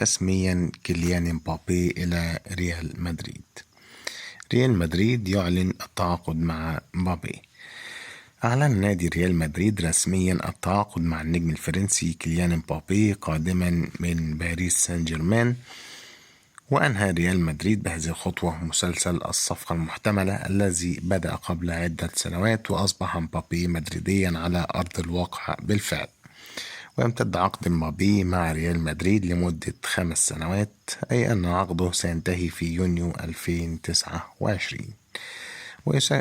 رسميا كيليان امبابي إلى ريال مدريد. ريال مدريد يعلن التعاقد مع مبابي. أعلن نادي ريال مدريد رسميا التعاقد مع النجم الفرنسي كيليان امبابي قادما من باريس سان جيرمان. وأنهى ريال مدريد بهذه الخطوة مسلسل الصفقة المحتملة الذي بدأ قبل عدة سنوات، وأصبح مبابي مدريديا على أرض الواقع بالفعل. ويمتد عقد مبابي مع ريال مدريد لمدة 5 سنوات، أي أن عقده سينتهي في يونيو 2029.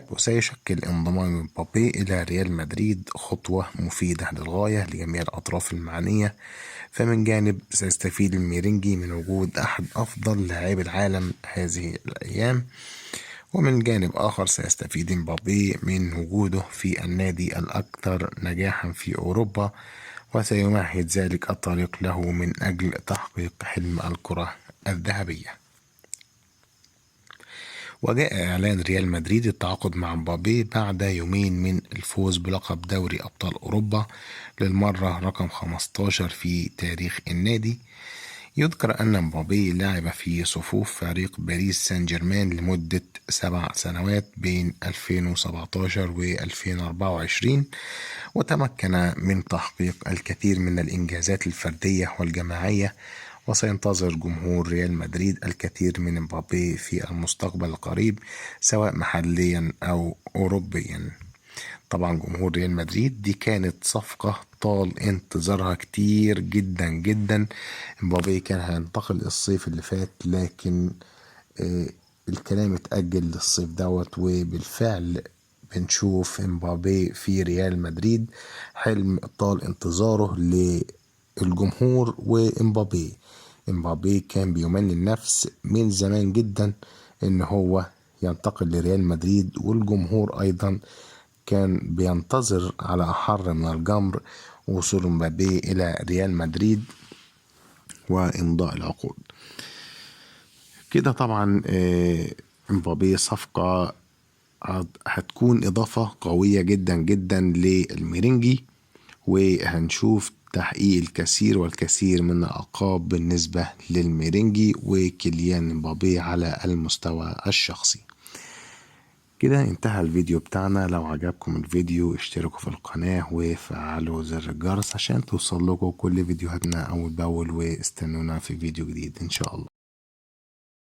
وسيشكل انضمام مبابي إلى ريال مدريد خطوة مفيدة للغاية لجميع الأطراف المعنية. فمن جانب سيستفيد الميرينجي من وجود أحد أفضل لاعبي العالم هذه الأيام، ومن جانب آخر سيستفيد مبابي من وجوده في النادي الأكثر نجاحا في أوروبا، وسيمهد ذلك الطريق له من أجل تحقيق حلم الكرة الذهبية. وجاء إعلان ريال مدريد التعاقد مع مبابي بعد يومين من الفوز بلقب دوري أبطال أوروبا للمرة رقم 15 في تاريخ النادي. يذكر أن مبابي لعب في صفوف فريق باريس سان جيرمان لمدة 7 سنوات بين 2017 و 2024، وتمكن من تحقيق الكثير من الإنجازات الفردية والجماعية. وسينتظر جمهور ريال مدريد الكثير من مبابي في المستقبل القريب سواء محليا أو أوروبيا. طبعا جمهور ريال مدريد دي كانت صفقة طال انتظارها كتير جدا جدا. مبابي كان هينتقل الصيف اللي فات، لكن الكلام اتأجل للصيف دوت، وبالفعل بنشوف مبابي في ريال مدريد، حلم طال انتظاره للجمهور. ومبابي كان بيمني النفس من زمان جدا ان هو ينتقل لريال مدريد، والجمهور ايضا كان بينتظر على أحر من الجمر وصول مبابي إلى ريال مدريد وإمضاء العقود. كده طبعا مبابي صفقة هتكون إضافة قوية جدا جدا للميرينجي، وهنشوف تحقيق الكثير والكثير من الألقاب بالنسبة للميرينجي وكيليان مبابي على المستوى الشخصي. كده انتهى الفيديو بتاعنا. لو عجبكم الفيديو اشتركوا في القناة وفعلوا زر الجرس عشان توصل لكم كل فيديوهاتنا أول بأول، واستنونا في فيديو جديد إن شاء الله.